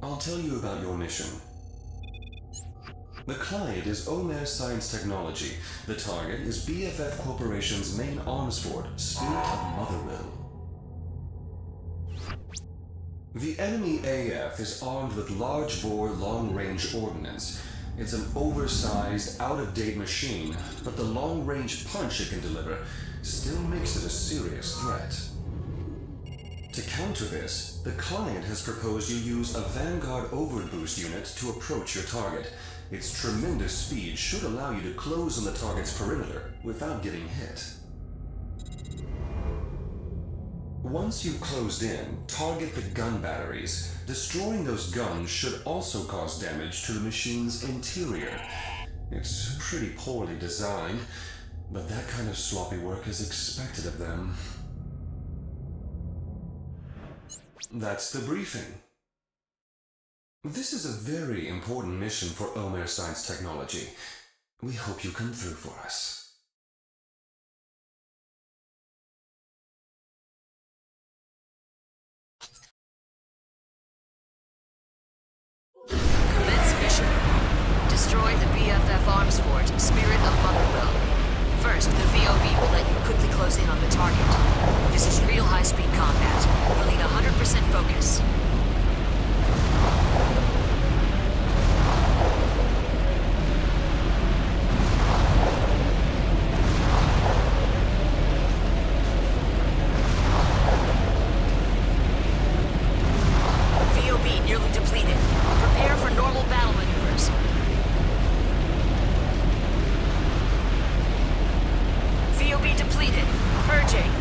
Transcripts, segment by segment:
I'll tell you about your mission. The client is Omer Science Technology. The target is BFF Corporation's main arms fort, Spirit of Motherwill. The enemy AF is armed with large-bore, long-range ordnance. It's an oversized, out-of-date machine, but the long-range punch it can deliver still makes it a serious threat. To counter this, the client has proposed you use a Vanguard overboost unit to approach your target. Its tremendous speed should allow you to close on the target's perimeter without getting hit. Once you've closed in, target the gun batteries. Destroying those guns should also cause damage to the machine's interior. It's pretty poorly designed, but that kind of sloppy work is expected of them. That's the briefing. This is a very important mission for Omer Science Technology. We hope you come through for us. Commence mission. Destroy the BFF arms fort, Spirit of Motherwill. First, the VOB will let you quickly close in on the target. This is real high-speed combat. You'll need 100% focus. VOB nearly depleted. Prepare for normal battle maneuvers. VOB depleted. Purging.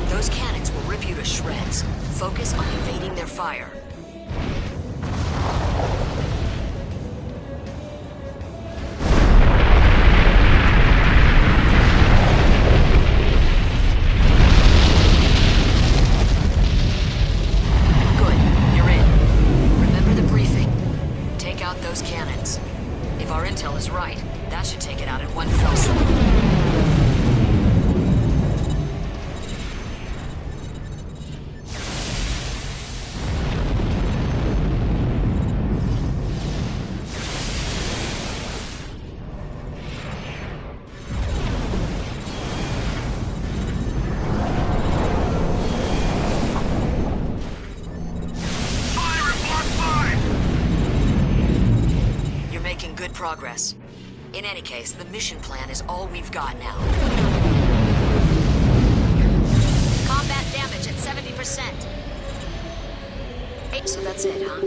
Those cannons will rip you to shreds. Focus on evading their fire. Good. You're in. Remember the briefing. Take out those cannons. If our intel is right, that should take it out in one fell swoop. Good progress. In any case, the mission plan is all we've got now. Combat damage at 70%. Hey, so that's it, huh?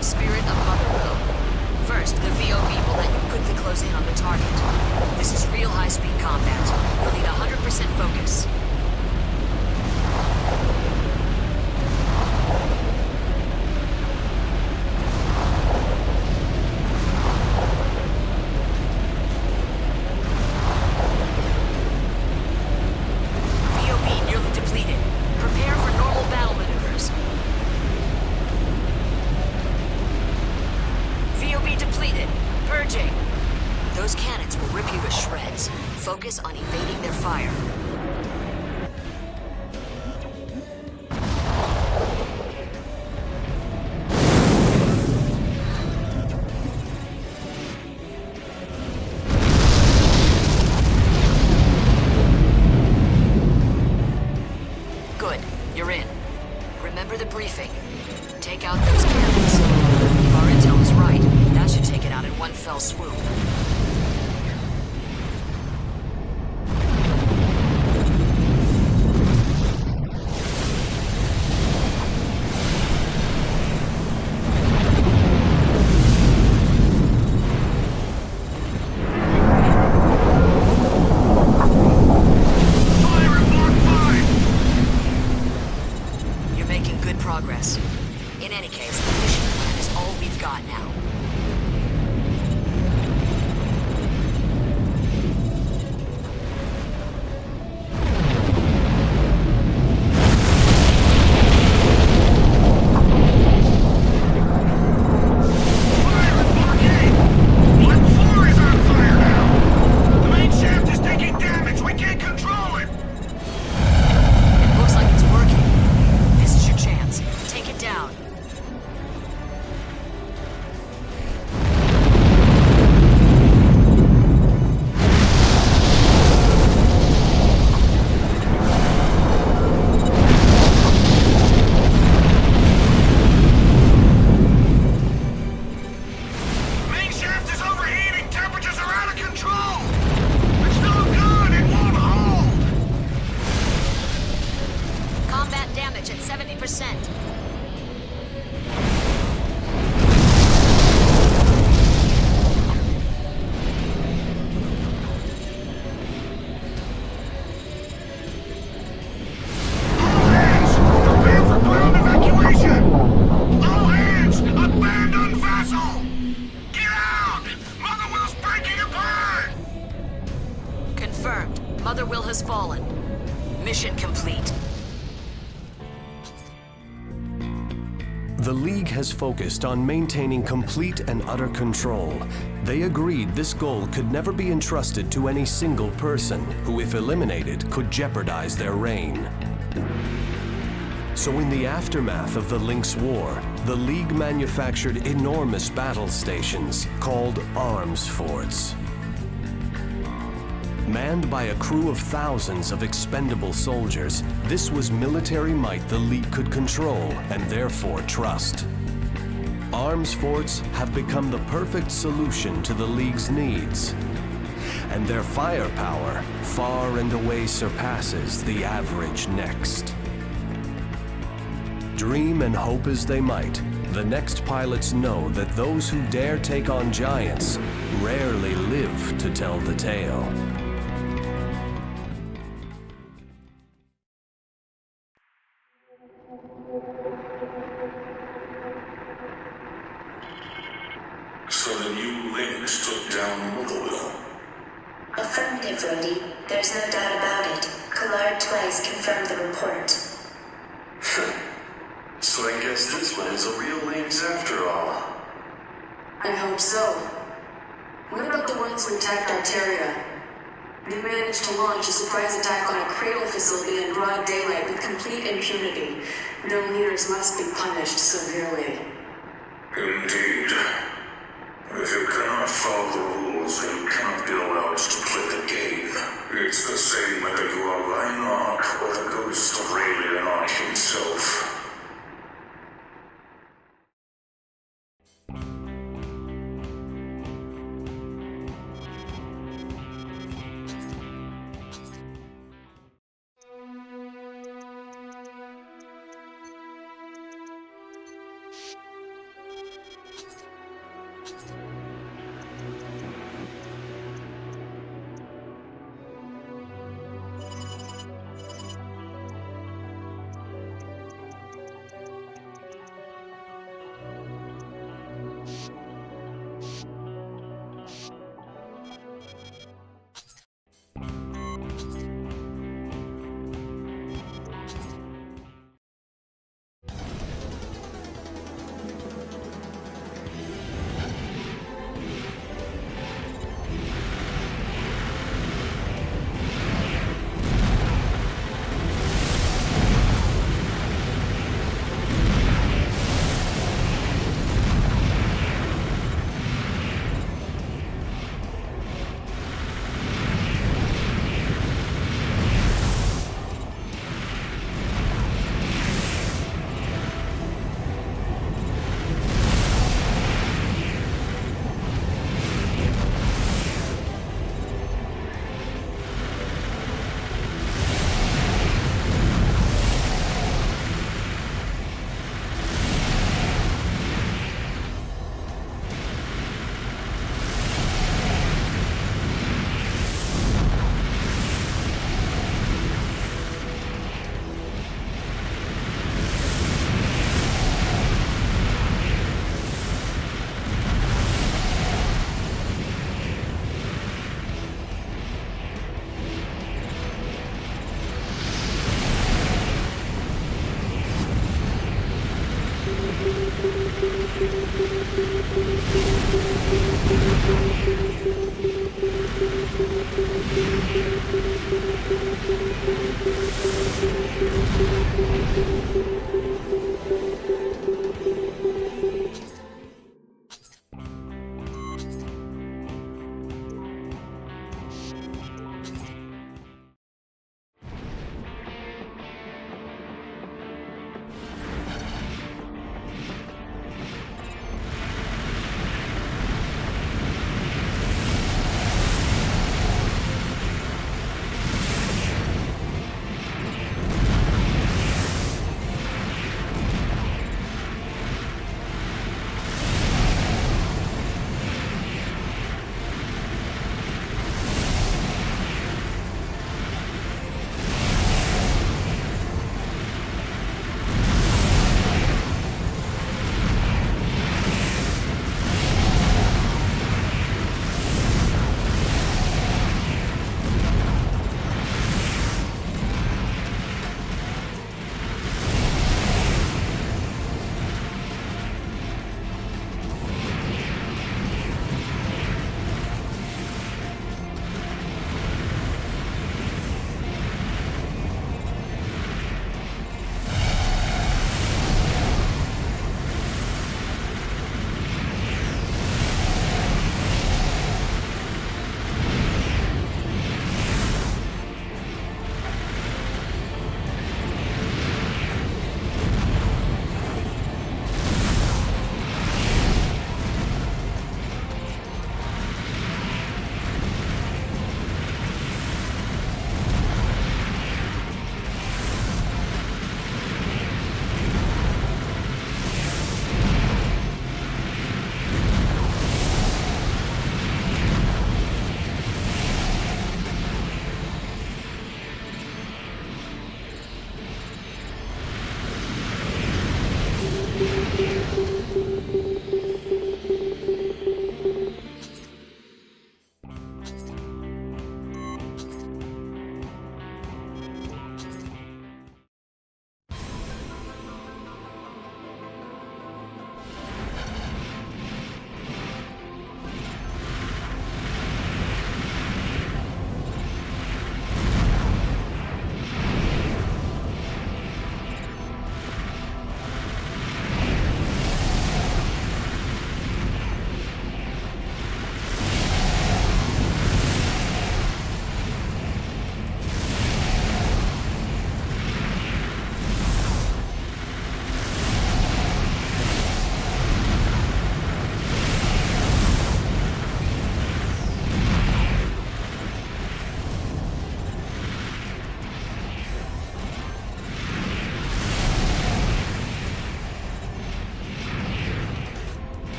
Spirit of Motherwill. First, the VOB will let you quickly close in on the target. This is real high-speed combat. You'll need 100% focus. VOB nearly depleted. Prepare for normal battle maneuvers. VOB depleted. Purging. Those cannons will rip you to shreds. Focus on evading their fire. Good. You're in. Remember the briefing. Take out those cannons. If our intel is right, that should take it out in one fell swoop. Confirmed. Mother Will has fallen. Mission complete. The League has focused on maintaining complete and utter control. They agreed this goal could never be entrusted to any single person, who, if eliminated, could jeopardize their reign. So in the aftermath of the Lynx War, the League manufactured enormous battle stations called arms forts. Manned by a crew of thousands of expendable soldiers, this was military might the League could control and therefore trust. Arms forts have become the perfect solution to the League's needs, and their firepower far and away surpasses the average Next. Dream and hope as they might, the Next pilots know that those who dare take on giants rarely live to tell the tale. So the new Lynx took down Motherwell? Affirmative, Rhodey. There's no doubt about it. Collard twice confirmed the report. So I guess this one is a real Lynx after all. I hope so. What about the ones who attacked Arteria? They managed to launch a surprise attack on a cradle facility in broad daylight with complete impunity. Their leaders must be punished severely. Indeed. If you cannot follow the rules, then you cannot be allowed to play the game. It's the same whether you are Reinhardt or the ghost of Ray Leonard himself.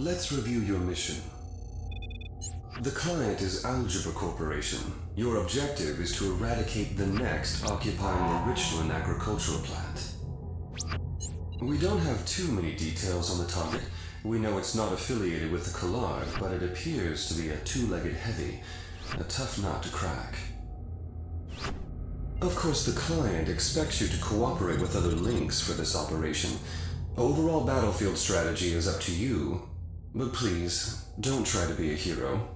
let's review your mission. The client is Algebra Corporation. Your objective is to eradicate the next occupying the Richland agricultural plant. We don't have too many details on the target. We know it's not affiliated with the Collard, but it appears to be a two-legged heavy, a tough nut to crack. Of course, the client expects you to cooperate with other links for this operation. Overall battlefield strategy is up to you, but please, don't try to be a hero.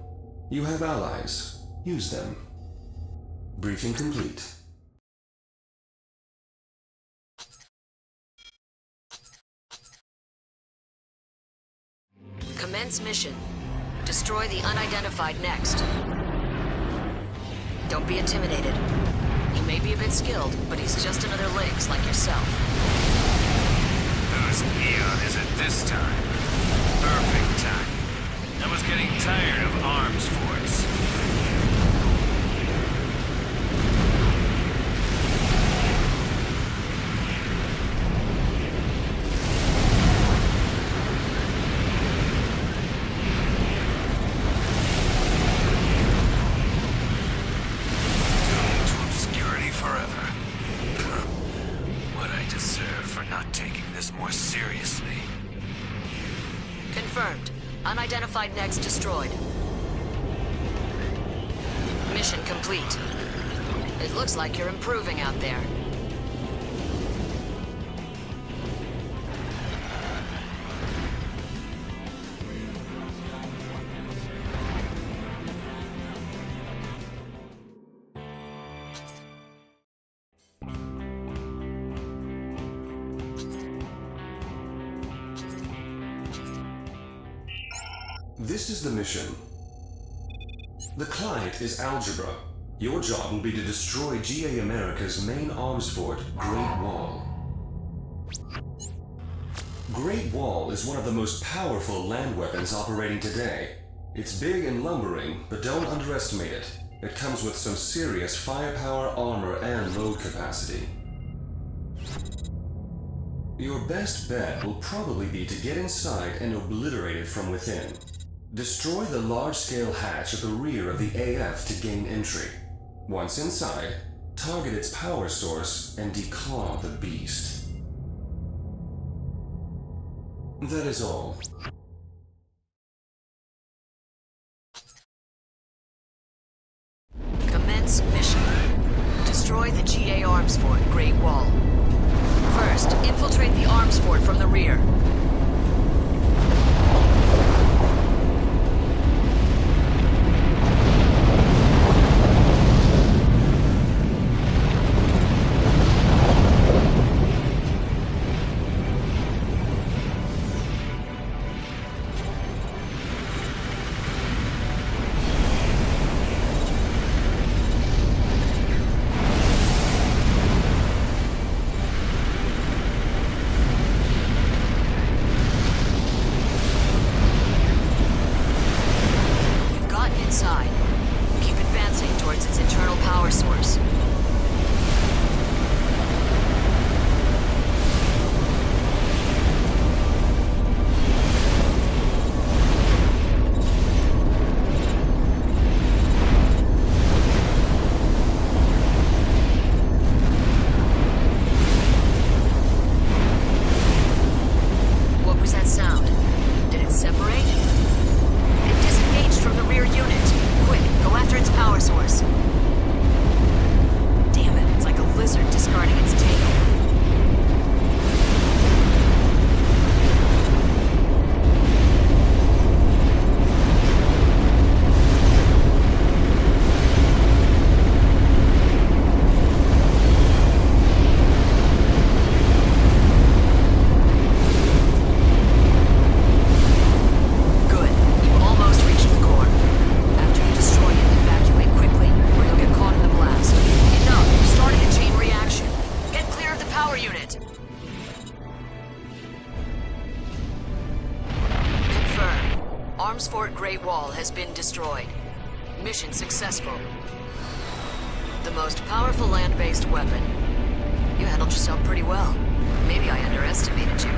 You have allies. Use them. Briefing complete. Commence mission. Destroy the unidentified next. Don't be intimidated. He may be a bit skilled, but he's just another Lynx like yourself. Whose eon is it this time? Perfect time. I was getting tired of arms forts. Confirmed. Unidentified next destroyed. Mission complete. It looks like you're improving out there. This is the mission. The client is Algebra. Your job will be to destroy GA America's main arms fort, Great Wall. Great Wall is one of the most powerful land weapons operating today. It's big and lumbering, but don't underestimate it. It comes with some serious firepower, armor, and load capacity. Your best bet will probably be to get inside and obliterate it from within. Destroy the large-scale hatch at the rear of the AF to gain entry. Once inside, target its power source and declaw the beast. That is all. Commence mission. Destroy the GA arms fort, Great Wall. First, infiltrate the arms fort from the rear. Keep advancing towards its internal power source. What was that sound? Did it separate? It disengaged from the rear unit. Quick, go after its power source. Damn it, it's like a lizard discarding its tail. Arms Fort Great Wall has been destroyed. Mission successful. The most powerful land-based weapon. You handled yourself pretty well. Maybe I underestimated you.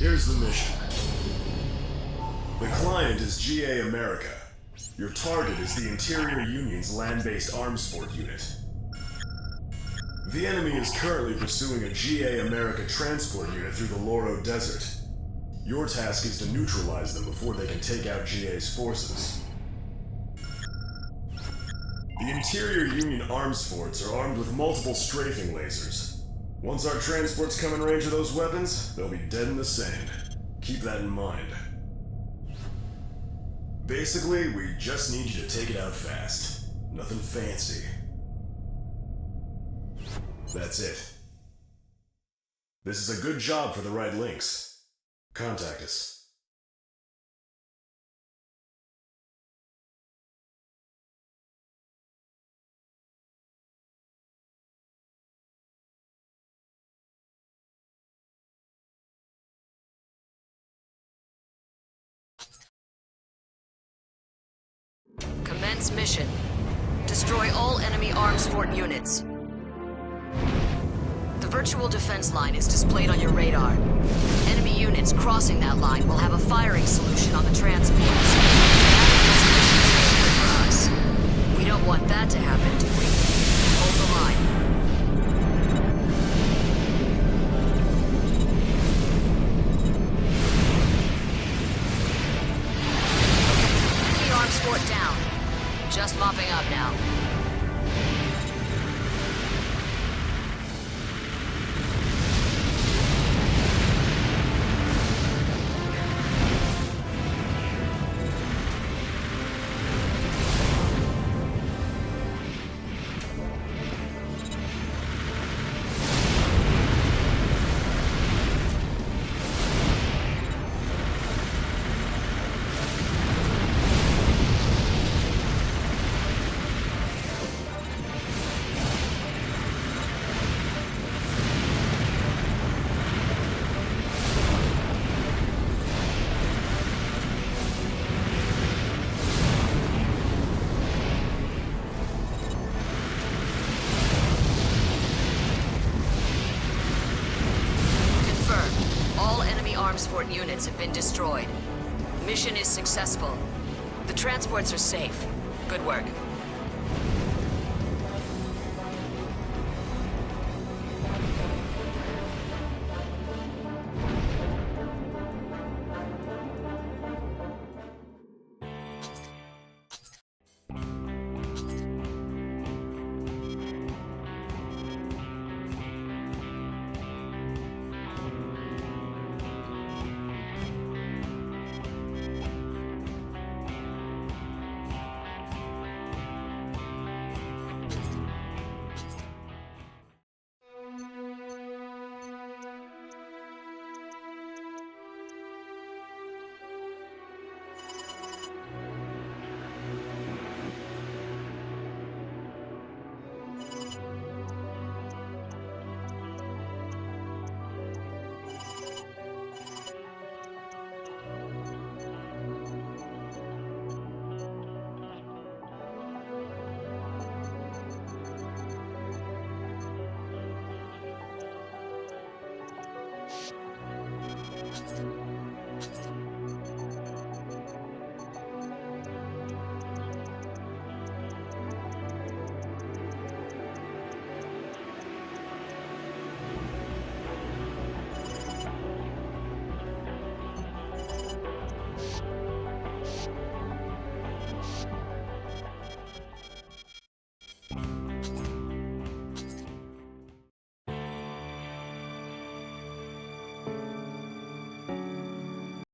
Here's the mission. The client is GA America. Your target is the Interior Union's land-based arms fort unit. The enemy is currently pursuing a GA America transport unit through the Loro Desert. Your task is to neutralize them before they can take out GA's forces. The Interior Union arms forts are armed with multiple strafing lasers. Once our transports come in range of those weapons, they'll be dead in the sand. Keep that in mind. Basically, we just need you to take it out fast. Nothing fancy. That's it. This is a good job for the right links. Contact us. Commence mission. Destroy all enemy arms fort units. The virtual defense line is displayed on your radar. Enemy units crossing that line will have a firing solution on the transports. That is mission failure for us. We don't want that to happen, do we? Hold the line. Enemy arms fort down. Just mopping up now. Arms fort units have been destroyed. Mission is successful. The transports are safe. Good work.